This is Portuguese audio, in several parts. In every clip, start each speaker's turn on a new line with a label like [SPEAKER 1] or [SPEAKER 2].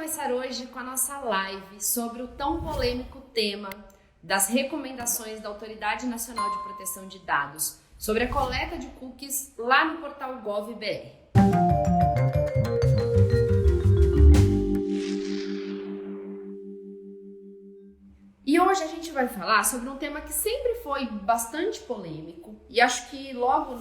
[SPEAKER 1] começar hoje com a nossa live sobre o tão polêmico tema das recomendações da Autoridade Nacional de Proteção de Dados sobre a coleta de cookies lá no portal Gov.br. E hoje a gente vai falar sobre um tema que sempre foi bastante polêmico e acho que logo,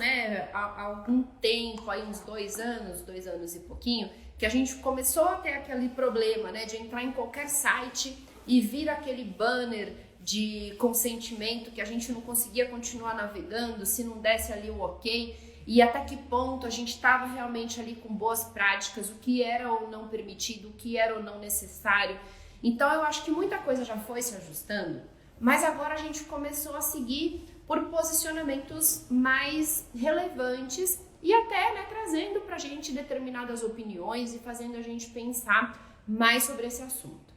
[SPEAKER 1] há algum tempo, aí uns 2 anos e pouquinho, que a gente começou a ter aquele problema, de entrar em qualquer site e vir aquele banner de consentimento que a gente não conseguia continuar navegando se não desse ali o ok, e até que ponto a gente estava realmente ali com boas práticas, o que era ou não permitido, o que era ou não necessário. Então eu acho que muita coisa já foi se ajustando, mas agora a gente começou a seguir por posicionamentos mais relevantes e até trazendo pra gente determinadas opiniões e fazendo a gente pensar mais sobre esse assunto.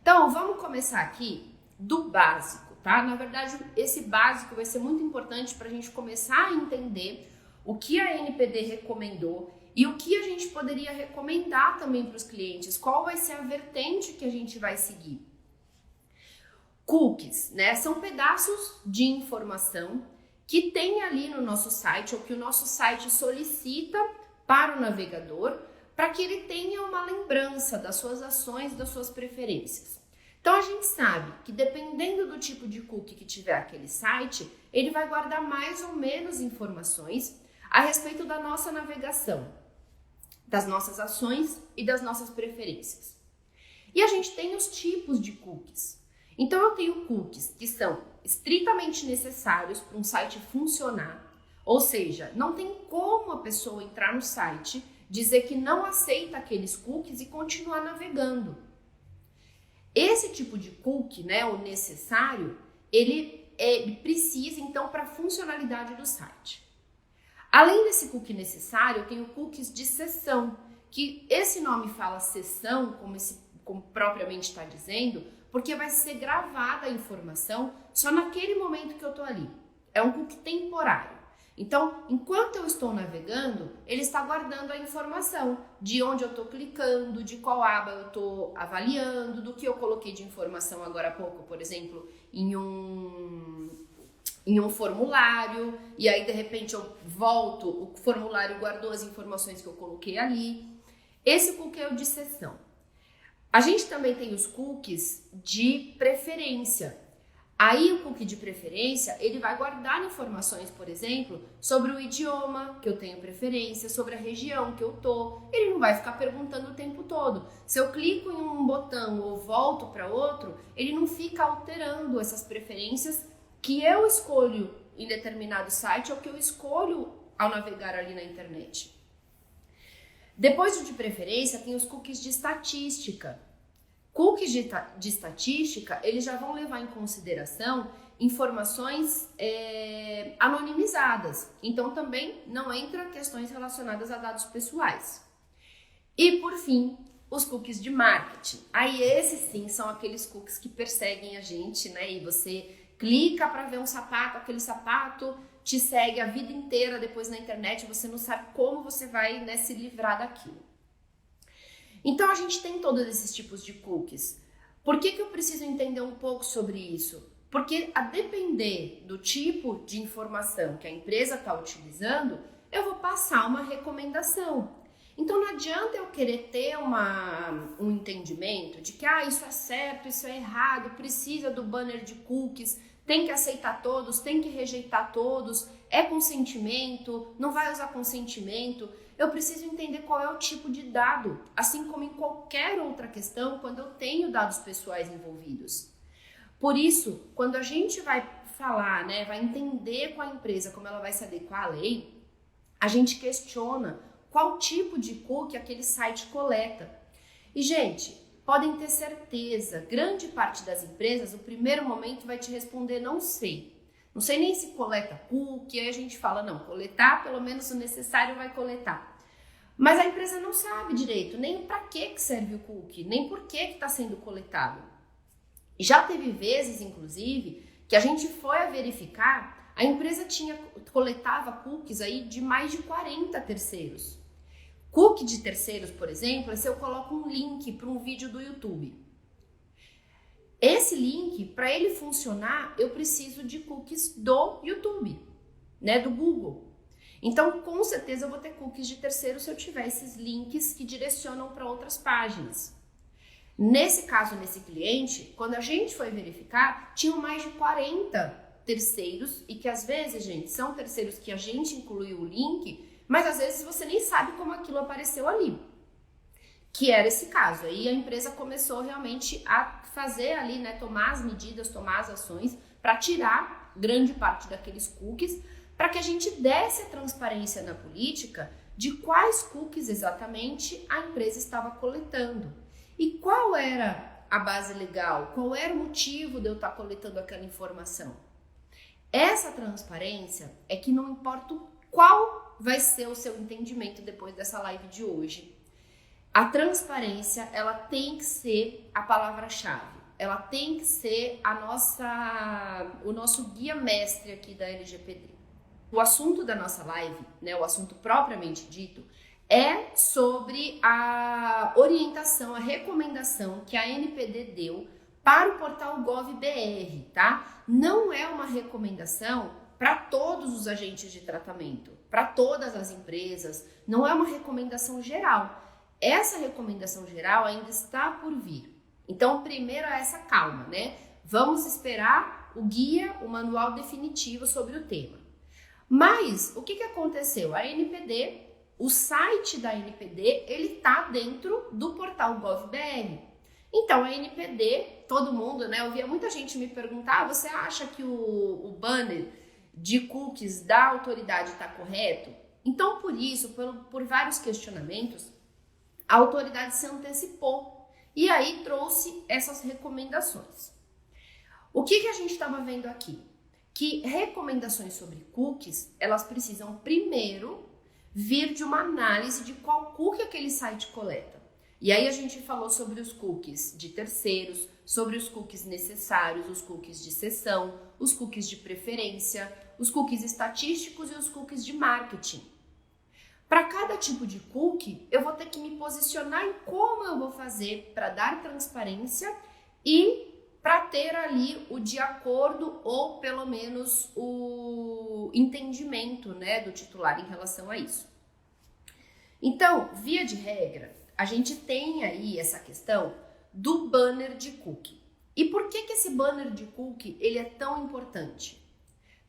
[SPEAKER 1] Então vamos começar aqui do básico, tá? Na verdade, esse básico vai ser muito importante para a gente começar a entender o que a NPD recomendou e o que a gente poderia recomendar também para os clientes, qual vai ser a vertente que a gente vai seguir. Cookies, são pedaços de informação que tem ali no nosso site ou que o nosso site solicita para o navegador para que ele tenha uma lembrança das suas ações, das suas preferências. Então a gente sabe que dependendo do tipo de cookie que tiver aquele site, ele vai guardar mais ou menos informações a respeito da nossa navegação, das nossas ações e das nossas preferências. E a gente tem os tipos de cookies. Então eu tenho cookies que são estritamente necessários para um site funcionar, ou seja, não tem como a pessoa entrar no site, dizer que não aceita aqueles cookies e continuar navegando. Esse tipo de cookie, o necessário, ele precisa então para a funcionalidade do site. Além desse cookie necessário, eu tenho cookies de sessão, que esse nome fala sessão, como propriamente está dizendo, porque vai ser gravada a informação só naquele momento que eu estou ali. É um cookie temporário. Então, enquanto eu estou navegando, ele está guardando a informação de onde eu estou clicando, de qual aba eu estou avaliando, do que eu coloquei de informação agora há pouco, por exemplo, em um formulário, e aí de repente eu volto, o formulário guardou as informações que eu coloquei ali. Esse cookie é o de sessão. A gente também tem os cookies de preferência. Aí o cookie de preferência, ele vai guardar informações, por exemplo, sobre o idioma que eu tenho preferência, sobre a região que eu tô. Ele não vai ficar perguntando o tempo todo. Se eu clico em um botão ou volto para outro, ele não fica alterando essas preferências que eu escolho em determinado site ou que eu escolho ao navegar ali na internet. Depois do de preferência, tem os cookies de estatística. Cookies de estatística, eles já vão levar em consideração informações anonimizadas. Então, também não entra questões relacionadas a dados pessoais. E, por fim, os cookies de marketing. Aí, esses sim são aqueles cookies que perseguem a gente, E você clica para ver um sapato, aquele sapato te segue a vida inteira depois na internet, você não sabe como você vai se livrar daquilo. Então a gente tem todos esses tipos de cookies. Por que eu preciso entender um pouco sobre isso? Porque a depender do tipo de informação que a empresa está utilizando, eu vou passar uma recomendação. Então não adianta eu querer ter um entendimento de que isso é certo, isso é errado, precisa do banner de cookies, tem que aceitar todos, tem que rejeitar todos, é consentimento, não vai usar consentimento. Eu preciso entender qual é o tipo de dado, assim como em qualquer outra questão, quando eu tenho dados pessoais envolvidos. Por isso, quando a gente vai falar, vai entender com a empresa como ela vai se adequar à lei, a gente questiona qual tipo de cookie aquele site coleta. E, gente, podem ter certeza, grande parte das empresas, no primeiro momento vai te responder não sei. Não sei nem se coleta cookie, aí a gente fala, não, coletar, pelo menos o necessário vai coletar. Mas a empresa não sabe direito nem para que serve o cookie, nem por que está sendo coletado. Já teve vezes, inclusive, que a gente foi a verificar, a empresa coletava cookies aí de mais de 40 terceiros. Cookie de terceiros, por exemplo, é se eu coloco um link para um vídeo do YouTube. Esse link, para ele funcionar, eu preciso de cookies do YouTube, né, do Google. Então, com certeza, eu vou ter cookies de terceiros se eu tiver esses links que direcionam para outras páginas. Nesse caso, nesse cliente, quando a gente foi verificar, tinham mais de 40 terceiros e que às vezes, gente, são terceiros que a gente incluiu o link, mas às vezes você nem sabe como aquilo apareceu ali. Que era esse caso. Aí a empresa começou realmente a fazer ali, né, tomar as medidas, tomar as ações para tirar grande parte daqueles cookies, para que a gente desse a transparência na política de quais cookies exatamente a empresa estava coletando. E qual era a base legal? Qual era o motivo de eu estar coletando aquela informação? Essa transparência é que não importa qual vai ser o seu entendimento depois dessa live de hoje. A transparência, ela tem que ser a palavra-chave. Ela tem que ser o nosso guia mestre aqui da LGPD. O assunto da nossa live, né, o assunto propriamente dito, é sobre a orientação, a recomendação que a NPD deu para o portal Gov.br, tá? Não é uma recomendação para todos os agentes de tratamento, para todas as empresas, não é uma recomendação geral. Essa recomendação geral ainda está por vir. Então, primeiro é essa calma, né? Vamos esperar o guia, o manual definitivo sobre o tema. Mas, o que aconteceu? A NPD, o site da NPD, ele está dentro do portal Gov.br. Então, a NPD, todo mundo, né? Eu via muita gente me perguntar, você acha que o banner de cookies da autoridade está correto? Então, por isso, por vários questionamentos, a autoridade se antecipou e aí trouxe essas recomendações. O que a gente estava vendo aqui? Que recomendações sobre cookies, elas precisam primeiro vir de uma análise de qual cookie aquele site coleta. E aí a gente falou sobre os cookies de terceiros, sobre os cookies necessários, os cookies de sessão, os cookies de preferência, os cookies estatísticos e os cookies de marketing. Para cada tipo de cookie, eu vou ter que me posicionar em como eu vou fazer para dar transparência e para ter ali o de acordo ou pelo menos o entendimento, né, do titular em relação a isso. Então, via de regra, a gente tem aí essa questão do banner de cookie. E por que esse banner de cookie ele é tão importante?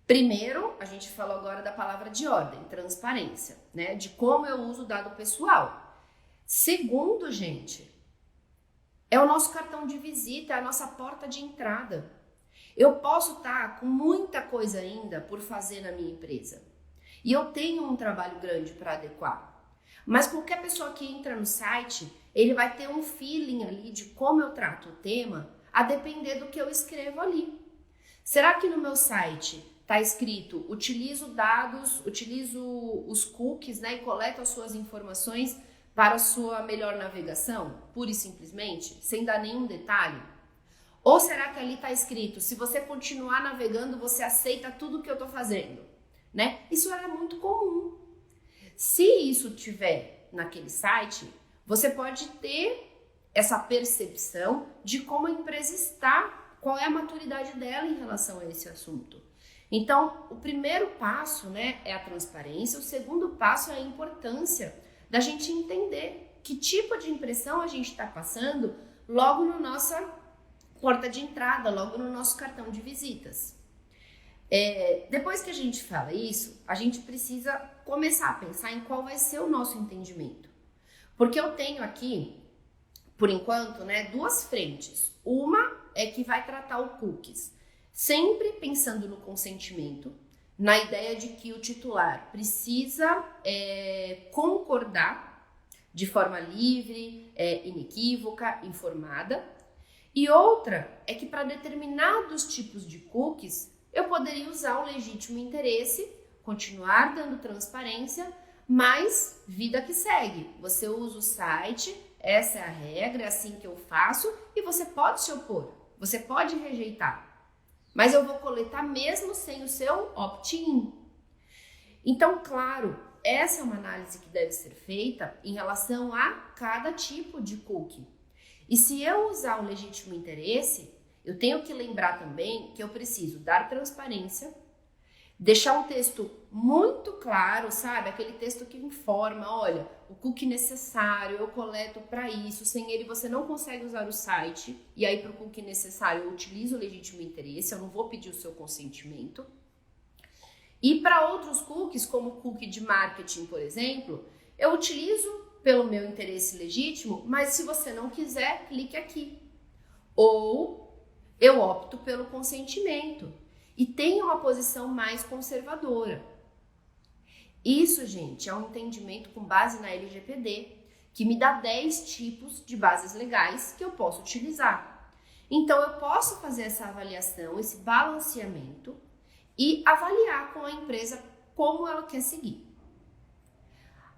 [SPEAKER 1] Primeiro, a gente falou agora da palavra de ordem, transparência, né? De como eu uso o dado pessoal. Segundo, gente, é o nosso cartão de visita, é a nossa porta de entrada. Eu posso estar com muita coisa ainda por fazer na minha empresa. E eu tenho um trabalho grande para adequar. Mas qualquer pessoa que entra no site, ele vai ter um feeling ali de como eu trato o tema, a depender do que eu escrevo ali. Será que no meu site está escrito, utilizo dados, utilizo os cookies, né, e coleto as suas informações para a sua melhor navegação, pura e simplesmente, sem dar nenhum detalhe? Ou será que ali está escrito, se você continuar navegando, você aceita tudo que eu estou fazendo? Né? Isso era muito comum. Se isso tiver naquele site, você pode ter essa percepção de como a empresa está, qual é a maturidade dela em relação a esse assunto. Então, o primeiro passo, né, é a transparência, o segundo passo é a importância da gente entender que tipo de impressão a gente está passando logo na nossa porta de entrada, logo no nosso cartão de visitas. Depois que a gente fala isso, a gente precisa começar a pensar em qual vai ser o nosso entendimento. Porque eu tenho aqui, por enquanto, né, duas frentes. Uma é que vai tratar o cookies, sempre pensando no consentimento, na ideia de que o titular precisa concordar de forma livre, inequívoca, informada. E outra é que para determinados tipos de cookies, eu poderia usar o legítimo interesse, continuar dando transparência, mas vida que segue. Você usa o site, essa é a regra, é assim que eu faço, e você pode se opor, você pode rejeitar. Mas eu vou coletar mesmo sem o seu opt-in. Então, claro, essa é uma análise que deve ser feita em relação a cada tipo de cookie. E se eu usar o legítimo interesse, eu tenho que lembrar também que eu preciso dar transparência, deixar um texto muito claro, sabe? Aquele texto que informa, olha, o cookie necessário eu coleto para isso, sem ele você não consegue usar o site, e aí para o cookie necessário eu utilizo o legítimo interesse, eu não vou pedir o seu consentimento. E para outros cookies, como o cookie de marketing, por exemplo, eu utilizo pelo meu interesse legítimo, mas se você não quiser, clique aqui. Ou eu opto pelo consentimento e tenho uma posição mais conservadora. Isso, gente, é um entendimento com base na LGPD, que me dá 10 tipos de bases legais que eu posso utilizar. Então, eu posso fazer essa avaliação, esse balanceamento e avaliar com a empresa como ela quer seguir.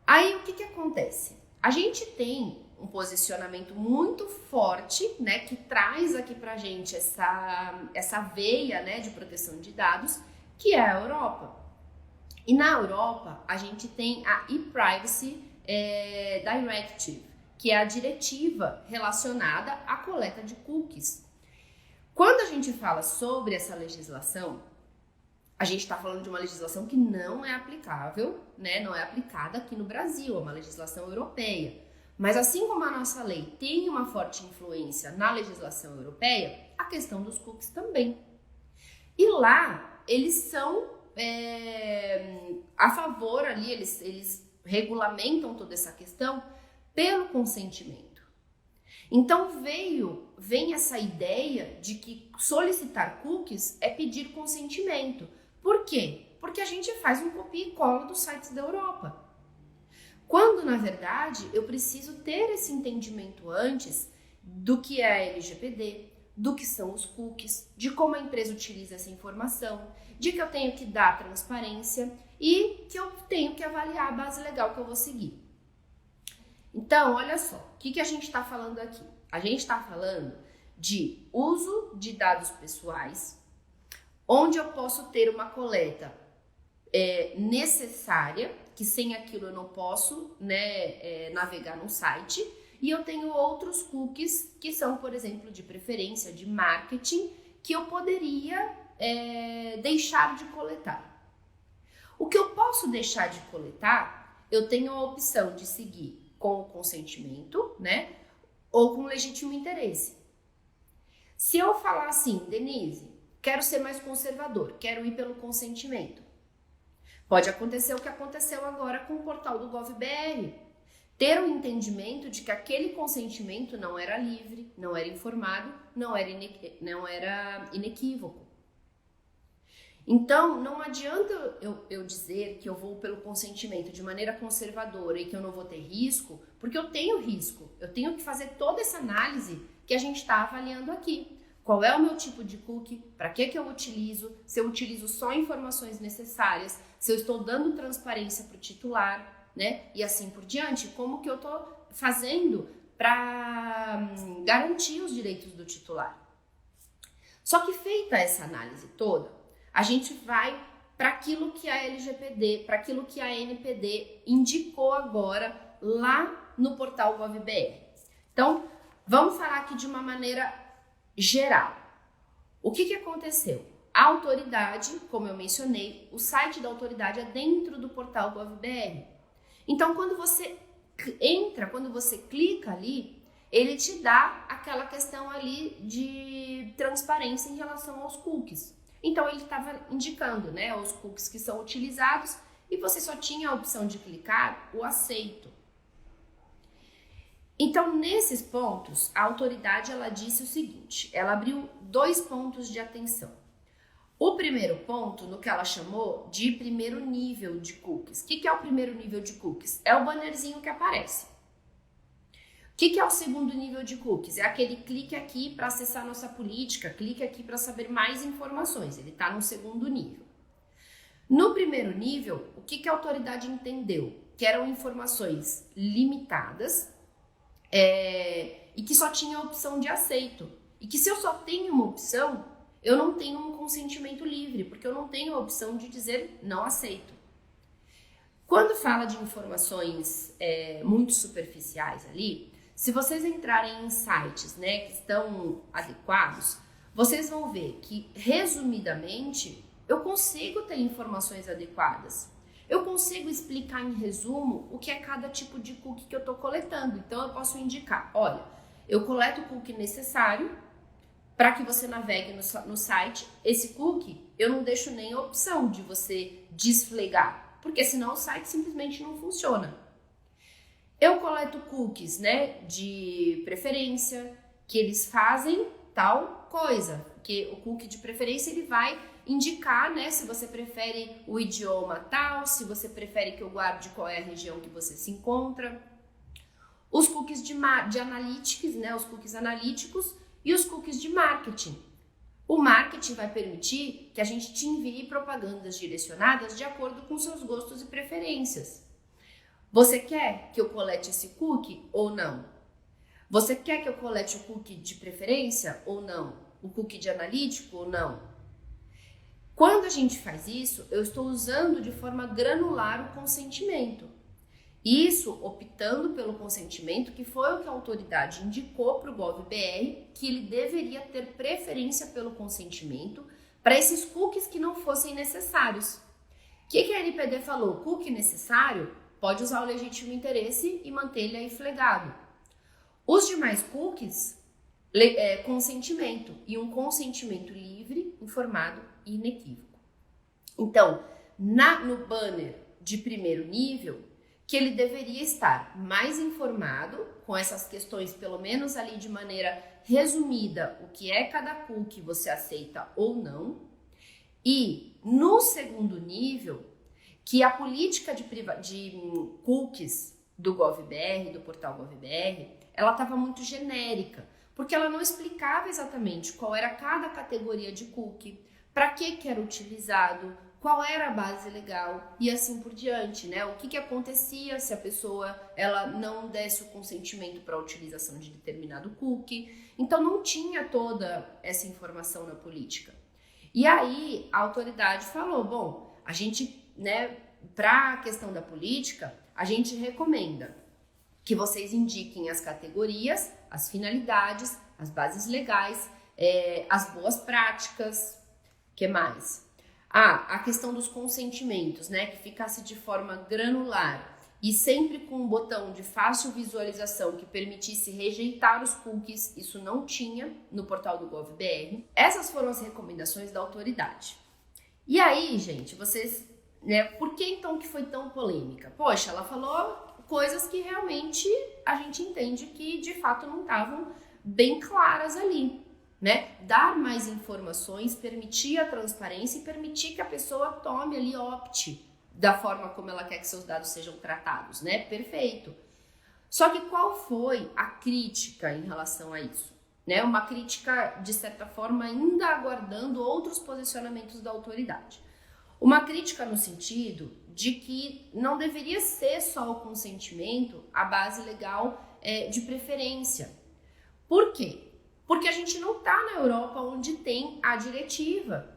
[SPEAKER 1] Aí, o que acontece? A gente tem um posicionamento muito forte, né, que traz aqui pra gente essa veia, né, de proteção de dados, que é a Europa. E na Europa, a gente tem a e-Privacy Directive, que é a diretiva relacionada à coleta de cookies. Quando a gente fala sobre essa legislação, a gente está falando de uma legislação que não é aplicável, né, não é aplicada aqui no Brasil, é uma legislação europeia. Mas assim como a nossa lei tem uma forte influência na legislação europeia, a questão dos cookies também. E lá, eles são a favor ali, eles regulamentam toda essa questão pelo consentimento. Então vem essa ideia de que solicitar cookies é pedir consentimento. Por quê? Porque a gente faz um copia e cola dos sites da Europa. Quando, na verdade, eu preciso ter esse entendimento antes do que é a LGPD, do que são os cookies, de como a empresa utiliza essa informação, de que eu tenho que dar transparência e que eu tenho que avaliar a base legal que eu vou seguir. Então, olha só, o que a gente está falando aqui? A gente está falando de uso de dados pessoais, onde eu posso ter uma coleta necessária, que sem aquilo eu não posso, né, navegar no site, e eu tenho outros cookies que são, por exemplo, de preferência, de marketing, que eu poderia deixar de coletar. O que eu posso deixar de coletar, eu tenho a opção de seguir com o consentimento, né, ou com legítimo interesse. Se eu falar assim, Denise, quero ser mais conservador, quero ir pelo consentimento, pode acontecer o que aconteceu agora com o portal do GovBR. Ter o entendimento de que aquele consentimento não era livre, não era informado, não era inequívoco. Então, não adianta eu dizer que eu vou pelo consentimento de maneira conservadora e que eu não vou ter risco, porque eu tenho risco. Eu tenho que fazer toda essa análise que a gente está avaliando aqui. Qual é o meu tipo de cookie? Para que eu utilizo? Se eu utilizo só informações necessárias? Se eu estou dando transparência para o titular? Né? E assim por diante, como que eu estou fazendo para garantir os direitos do titular. Só que feita essa análise toda, a gente vai para aquilo que a LGPD, para aquilo que a NPD indicou agora lá no portal GovBR. Então, vamos falar aqui de uma maneira geral. O que aconteceu? A autoridade, como eu mencionei, o site da autoridade é dentro do portal GovBR. Então, quando você entra, quando você clica ali, ele te dá aquela questão ali de transparência em relação aos cookies. Então, ele estava indicando, né, os cookies que são utilizados e você só tinha a opção de clicar o aceito. Então, nesses pontos, a autoridade ela disse o seguinte, ela abriu 2 pontos de atenção. O primeiro ponto, no que ela chamou de primeiro nível de cookies. O que é o primeiro nível de cookies? É o bannerzinho que aparece. O que é o segundo nível de cookies? É aquele clique aqui para acessar nossa política, clique aqui para saber mais informações. Ele está no segundo nível. No primeiro nível, o que a autoridade entendeu? Que eram informações limitadas e que só tinha a opção de aceito. E que se eu só tenho uma opção, eu não tenho um consentimento livre, porque eu não tenho a opção de dizer não aceito. Quando fala de informações muito superficiais ali, se vocês entrarem em sites, né, que estão adequados, vocês vão ver que, resumidamente, eu consigo ter informações adequadas. Eu consigo explicar em resumo o que é cada tipo de cookie que eu estou coletando. Então, eu posso indicar, olha, eu coleto o cookie necessário para que você navegue no site. Esse cookie, eu não deixo nem a opção de você desflegar, porque senão o site simplesmente não funciona. Eu coleto cookies, né, de preferência, que eles fazem tal coisa, que o cookie de preferência ele vai indicar, né, se você prefere o idioma tal, se você prefere que eu guarde qual é a região que você se encontra. Os cookies de analytics, né, os cookies analíticos e os cookies de marketing. O marketing vai permitir que a gente te envie propagandas direcionadas de acordo com seus gostos e preferências. Você quer que eu colete esse cookie ou não? Você quer que eu colete o cookie de preferência ou não? O cookie de analítico ou não? Quando a gente faz isso, eu estou usando de forma granular o consentimento. Isso optando pelo consentimento, que foi o que a autoridade indicou para o GovBR, que ele deveria ter preferência pelo consentimento para esses cookies que não fossem necessários. O que a NPD falou? Cookie necessário pode usar o legítimo interesse e manter ele aí flegado. Os demais cookies, consentimento, e um consentimento livre, informado e inequívoco. Então, no banner de primeiro nível, que ele deveria estar mais informado com essas questões, pelo menos ali de maneira resumida, o que é cada cookie você aceita ou não. E no segundo nível, que a política de cookies do GovBR, do portal GovBR, ela estava muito genérica, porque ela não explicava exatamente qual era cada categoria de cookie, para que era utilizado, qual era a base legal e assim por diante, né? O que acontecia se a pessoa ela não desse o consentimento para a utilização de determinado cookie. Então não tinha toda essa informação na política. E aí a autoridade falou, bom, a gente, né, para a questão da política, a gente recomenda que vocês indiquem as categorias, as finalidades, as bases legais, as boas práticas, que mais? A questão dos consentimentos, né, que ficasse de forma granular e sempre com um botão de fácil visualização que permitisse rejeitar os cookies, isso não tinha no portal do GovBR. Essas foram as recomendações da autoridade. E aí, gente, vocês, né, por que então que foi tão polêmica? Poxa, ela falou coisas que realmente a gente entende que de fato não estavam bem claras ali. Né? Dar mais informações, permitir a transparência e permitir que a pessoa tome ali, opte da forma como ela quer que seus dados sejam tratados, né? Perfeito. Só que qual foi a crítica em relação a isso? Né? Uma crítica, de certa forma, ainda aguardando outros posicionamentos da autoridade. Uma crítica no sentido de que não deveria ser só o consentimento a base legal de preferência. Por quê? Porque a gente não está na Europa onde tem a diretiva.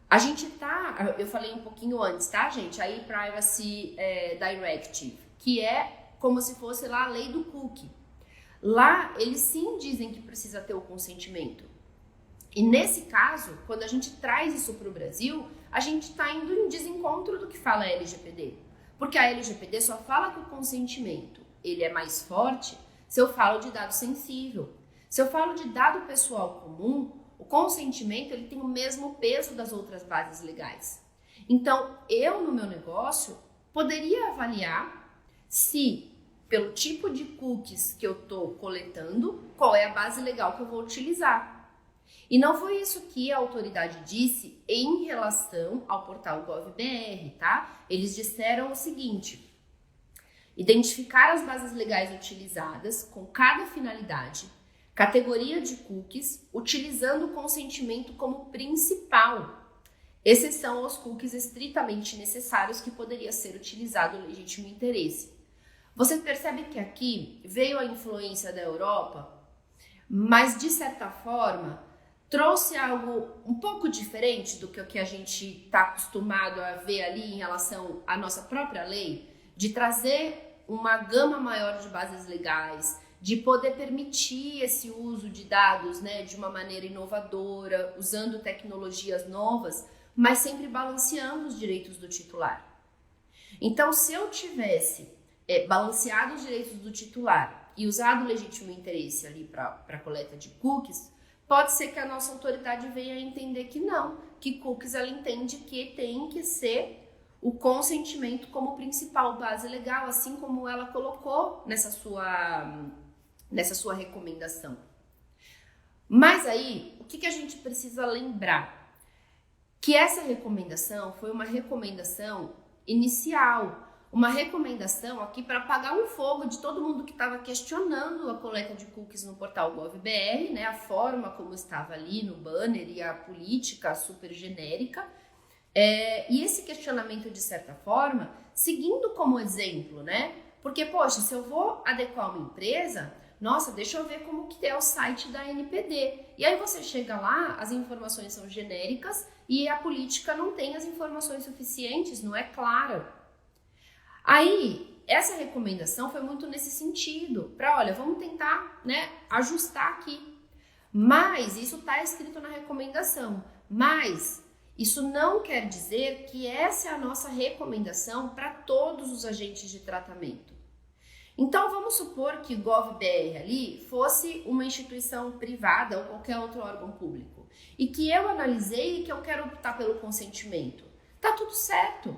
[SPEAKER 1] A gente tá, eu falei um pouquinho antes, tá, gente? A e-Privacy Directive, que é como se fosse lá a lei do cookie. Lá, eles sim dizem que precisa ter o consentimento. E nesse caso, quando a gente traz isso para o Brasil, a gente está indo em desencontro do que fala a LGPD. Porque a LGPD só fala que o consentimento ele é mais forte se eu falo de dado sensível. Se eu falo de dado pessoal comum, o consentimento ele tem o mesmo peso das outras bases legais. Então, eu no meu negócio poderia avaliar se, pelo tipo de cookies que eu estou coletando, qual é a base legal que eu vou utilizar. E não foi isso que a autoridade disse em relação ao portal GovBR, tá? Eles disseram o seguinte: identificar as bases legais utilizadas com cada finalidade, categoria de cookies, utilizando o consentimento como principal. Exceção aos cookies estritamente necessários que poderia ser utilizado o legítimo interesse. Você percebe que aqui veio a influência da Europa, mas de certa forma, trouxe algo um pouco diferente do que o que a gente está acostumado a ver ali em relação à nossa própria lei, de trazer uma gama maior de bases legais, de poder permitir esse uso de dados, né, de uma maneira inovadora, usando tecnologias novas, mas sempre balanceando os direitos do titular. Então, se eu tivesse balanceado os direitos do titular e usado o legítimo interesse ali para a coleta de cookies, pode ser que a nossa autoridade venha a entender que não, que cookies ela entende que tem que ser o consentimento como principal base legal, assim como ela colocou nessa sua recomendação. Mas aí, o que a gente precisa lembrar? Que essa recomendação foi uma recomendação inicial, uma recomendação aqui para apagar um fogo de todo mundo que estava questionando a coleta de cookies no portal GovBR, né, a forma como estava ali no banner e a política super genérica. E esse questionamento, de certa forma, seguindo como exemplo, né? Porque, poxa, se eu vou adequar uma empresa, nossa, deixa eu ver como que é o site da NPD. E aí você chega lá, as informações são genéricas e a política não tem as informações suficientes, não é clara. Aí, essa recomendação foi muito nesse sentido, para, olha, vamos tentar, né, ajustar aqui. Mas, isso está escrito na recomendação, mas isso não quer dizer que essa é a nossa recomendação para todos os agentes de tratamento. Então, vamos supor que o GovBR ali fosse uma instituição privada ou qualquer outro órgão público e que eu analisei e que eu quero optar pelo consentimento. Tá tudo certo.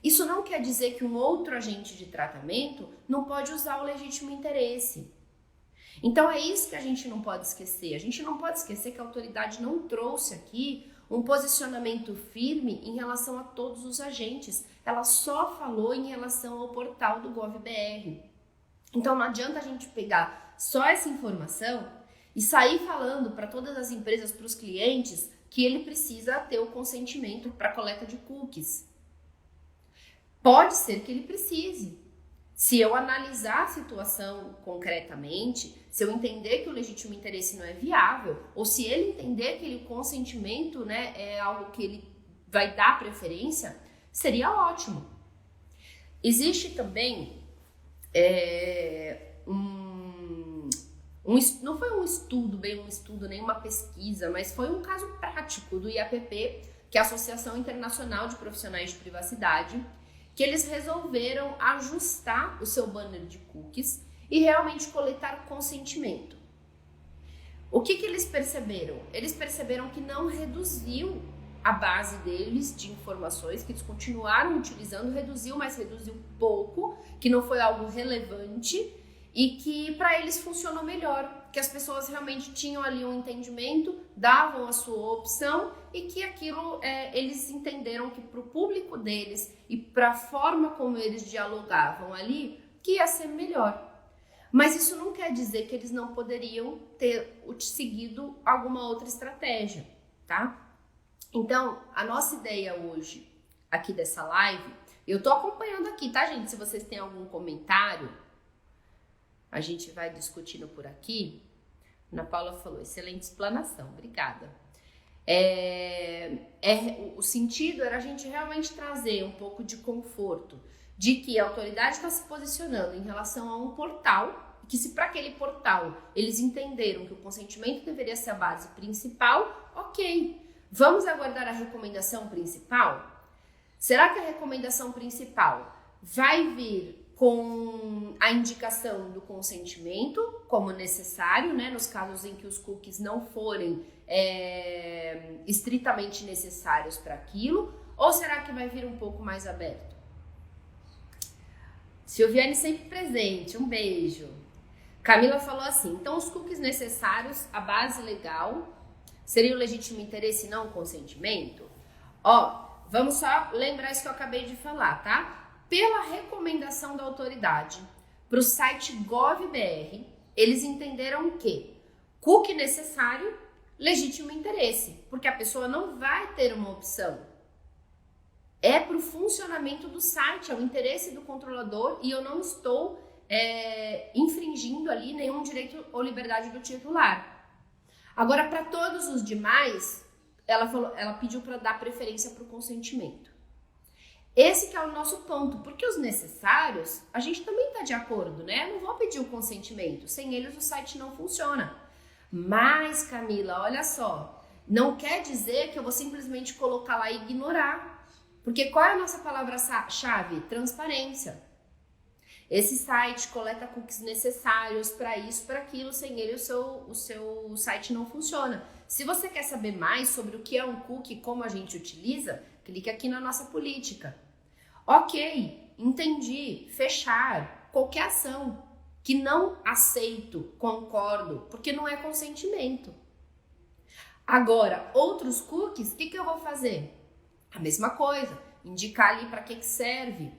[SPEAKER 1] Isso não quer dizer que um outro agente de tratamento não pode usar o legítimo interesse. Então é isso que a gente não pode esquecer. A gente não pode esquecer que a autoridade não trouxe aqui um posicionamento firme em relação a todos os agentes. Ela só falou em relação ao portal do GovBR. Então não adianta a gente pegar só essa informação e sair falando para todas as empresas, para os clientes, que ele precisa ter o consentimento para a coleta de cookies. Pode ser que ele precise. Se eu analisar a situação concretamente, se eu entender que o legítimo interesse não é viável, ou se ele entender que o consentimento, né, é algo que ele vai dar preferência, seria ótimo. Existe também não foi um estudo, nem uma pesquisa, mas foi um caso prático do IAPP, que é a Associação Internacional de Profissionais de Privacidade, que eles resolveram ajustar o seu banner de cookies e realmente coletar consentimento. O que eles perceberam? Eles perceberam que não reduziu a base deles de informações, que eles continuaram utilizando, mas reduziu pouco, que não foi algo relevante e que para eles funcionou melhor, que as pessoas realmente tinham ali um entendimento, davam a sua opção e que aquilo eles entenderam que para o público deles e para a forma como eles dialogavam ali, que ia ser melhor. Mas isso não quer dizer que eles não poderiam ter seguido alguma outra estratégia, tá? Então, a nossa ideia hoje, aqui dessa live, eu tô acompanhando aqui, tá, gente? Se vocês têm algum comentário, a gente vai discutindo por aqui. Ana Paula falou, excelente explanação, obrigada. O sentido era a gente realmente trazer um pouco de conforto, de que a autoridade está se posicionando em relação a um portal, que se para aquele portal eles entenderam que o consentimento deveria ser a base principal, ok. Vamos aguardar a recomendação principal? Será que a recomendação principal vai vir com a indicação do consentimento como necessário, né, nos casos em que os cookies não forem estritamente necessários para aquilo, ou será que vai vir um pouco mais aberto? Silviane sempre presente, um beijo. Camila falou assim, então os cookies necessários, a base legal, seria o legítimo interesse e não o consentimento? Vamos só lembrar isso que eu acabei de falar, tá? Pela recomendação da autoridade para o site GovBR, eles entenderam que cookie necessário, legítimo interesse, porque a pessoa não vai ter uma opção. É para o funcionamento do site, é o interesse do controlador e eu não estou infringindo ali nenhum direito ou liberdade do titular. Agora, para todos os demais, ela pediu para dar preferência para o consentimento. Esse que é o nosso ponto, porque os necessários, a gente também está de acordo, né? Eu não vou pedir o consentimento, sem eles o site não funciona. Mas, Camila, olha só, não quer dizer que eu vou simplesmente colocar lá e ignorar. Porque qual é a nossa palavra-chave? Transparência. Esse site coleta cookies necessários para isso, para aquilo, sem ele o seu site não funciona. Se você quer saber mais sobre o que é um cookie e como a gente utiliza, clique aqui na nossa política. Ok, entendi, fechar, qualquer ação que não aceito, concordo, porque não é consentimento. Agora, outros cookies, o que eu vou fazer? A mesma coisa, indicar ali para que serve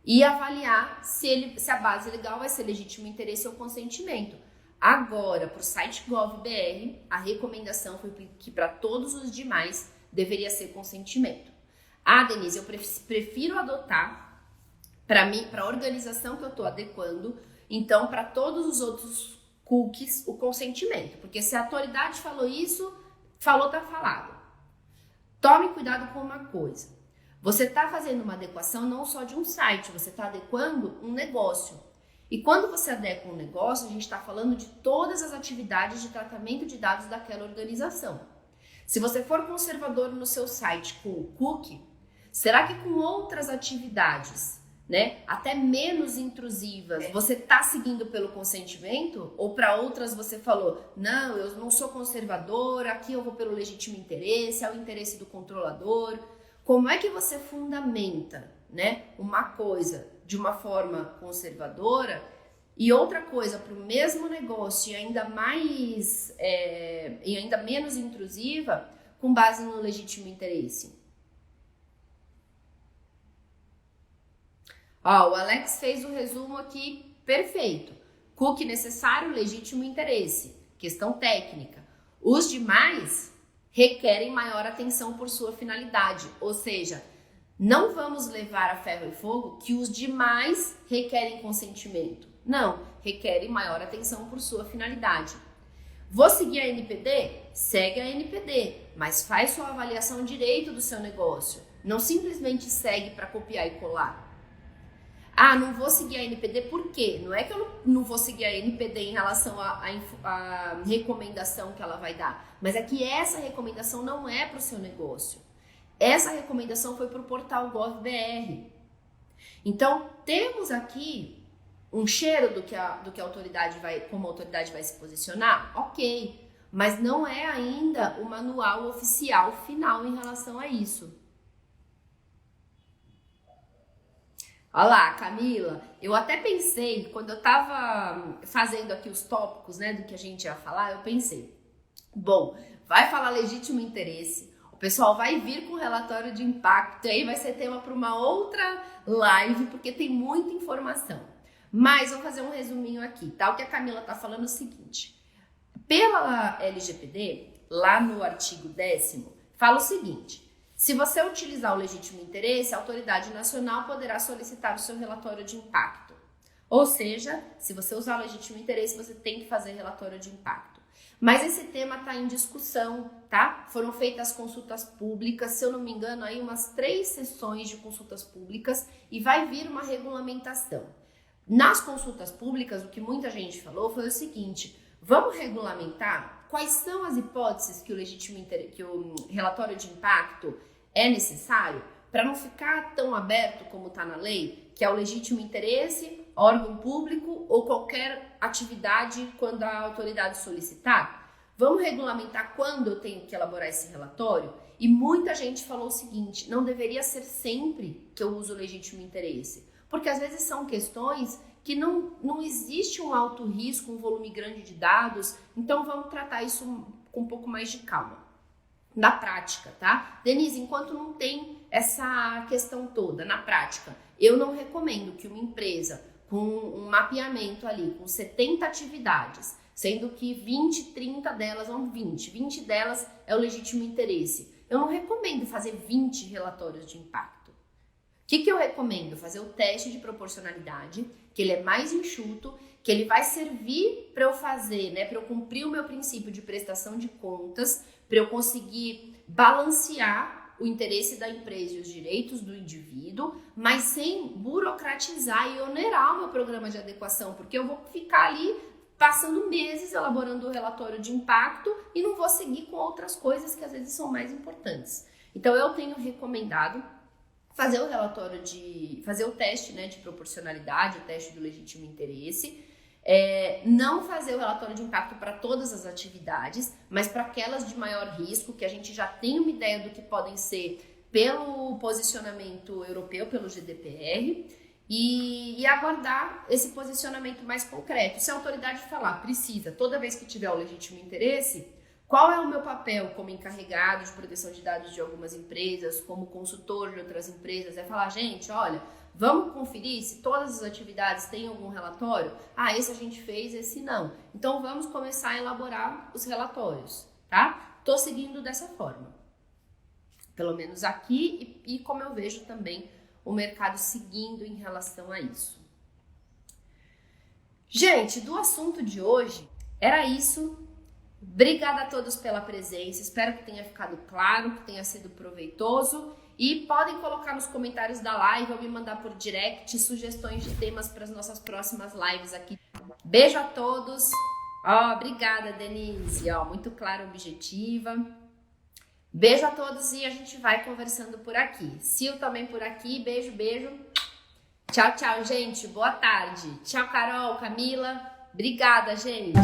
[SPEAKER 1] e avaliar se a base legal vai ser legítimo interesse ou consentimento. Agora, para o site GovBR, a recomendação foi que para todos os demais deveria ser consentimento. Ah, Denise, eu prefiro adotar para a organização que eu estou adequando, então para todos os outros cookies o consentimento, porque se a autoridade falou isso, falou, tá falado. Tome cuidado com uma coisa. Você está fazendo uma adequação não só de um site, você está adequando um negócio. E quando você adequa um negócio, a gente está falando de todas as atividades de tratamento de dados daquela organização. Se você for conservador no seu site com o cookie, será que com outras atividades, né, até menos intrusivas, você está seguindo pelo consentimento? Ou para outras você falou, não, eu não sou conservador, aqui eu vou pelo legítimo interesse, é o interesse do controlador. Como é que você fundamenta, né, uma coisa de uma forma conservadora e outra coisa para o mesmo negócio e ainda menos intrusiva com base no legítimo interesse? Ó, o Alex fez o resumo aqui perfeito. Cookie necessário, legítimo interesse. Questão técnica. Os demais requerem maior atenção por sua finalidade, ou seja, não vamos levar a ferro e fogo que os demais requerem consentimento. Não, requerem maior atenção por sua finalidade. Vou seguir a NPD? Segue a NPD, mas faz sua avaliação direito do seu negócio. Não simplesmente segue para copiar e colar. Ah, não vou seguir a NPD por quê? Não é que eu não vou seguir a NPD em relação à recomendação que ela vai dar, mas é que essa recomendação não é para o seu negócio. Essa recomendação foi para o portal GovBR. Então, temos aqui um cheiro do que a autoridade como a autoridade vai se posicionar? Ok, mas não é ainda o manual oficial final em relação a isso. Olha lá, Camila, eu até pensei, quando eu tava fazendo aqui os tópicos, né, do que a gente ia falar, eu pensei, bom, vai falar legítimo interesse, o pessoal vai vir com relatório de impacto, e aí vai ser tema para uma outra live, porque tem muita informação. Mas vou fazer um resuminho aqui, tá? O que a Camila tá falando é o seguinte, pela LGPD, lá no artigo 10º, fala o seguinte: se você utilizar o legítimo interesse, a autoridade nacional poderá solicitar o seu relatório de impacto. Ou seja, se você usar o legítimo interesse, você tem que fazer relatório de impacto. Mas esse tema está em discussão, tá? Foram feitas consultas públicas, se eu não me engano, aí umas 3 sessões de consultas públicas e vai vir uma regulamentação. Nas consultas públicas, o que muita gente falou foi o seguinte: vamos regulamentar quais são as hipóteses que o relatório de impacto é necessário para não ficar tão aberto como está na lei, que é o legítimo interesse, órgão público ou qualquer atividade quando a autoridade solicitar? Vamos regulamentar quando eu tenho que elaborar esse relatório? E muita gente falou o seguinte: não deveria ser sempre que eu uso o legítimo interesse, porque às vezes são questões que não existe um alto risco, um volume grande de dados, então vamos tratar isso com um pouco mais de calma. Na prática, tá? Denise, enquanto não tem essa questão toda, na prática, eu não recomendo que uma empresa com um mapeamento ali, com 70 atividades, sendo que 20, 30 delas, ou 20 delas é o legítimo interesse. Eu não recomendo fazer 20 relatórios de impacto. O que eu recomendo? Fazer o teste de proporcionalidade, que ele é mais enxuto, que ele vai servir para eu fazer, né, para eu cumprir o meu princípio de prestação de contas, para eu conseguir balancear o interesse da empresa e os direitos do indivíduo, mas sem burocratizar e onerar o meu programa de adequação, porque eu vou ficar ali passando meses elaborando o relatório de impacto e não vou seguir com outras coisas que às vezes são mais importantes. Então eu tenho recomendado fazer o relatório fazer o teste, né, de proporcionalidade, o teste do legítimo interesse, não fazer o relatório de impacto para todas as atividades, mas para aquelas de maior risco, que a gente já tem uma ideia do que podem ser pelo posicionamento europeu, pelo GDPR, e aguardar esse posicionamento mais concreto. Se a autoridade falar, precisa, toda vez que tiver o legítimo interesse, qual é o meu papel como encarregado de proteção de dados de algumas empresas, como consultor de outras empresas? É falar, gente, olha, vamos conferir se todas as atividades têm algum relatório? Ah, esse a gente fez, esse não. Então vamos começar a elaborar os relatórios, tá? Tô seguindo dessa forma. Pelo menos aqui e como eu vejo também o mercado seguindo em relação a isso. Gente, do assunto de hoje era isso. Obrigada a todos pela presença, espero que tenha ficado claro, que tenha sido proveitoso e podem colocar nos comentários da live ou me mandar por direct sugestões de temas para as nossas próximas lives aqui. Beijo a todos, obrigada Denise, muito clara, objetiva. Beijo a todos e a gente vai conversando por aqui. Sil também por aqui, beijo, beijo. Tchau, tchau, gente, boa tarde. Tchau, Carol, Camila, obrigada, gente.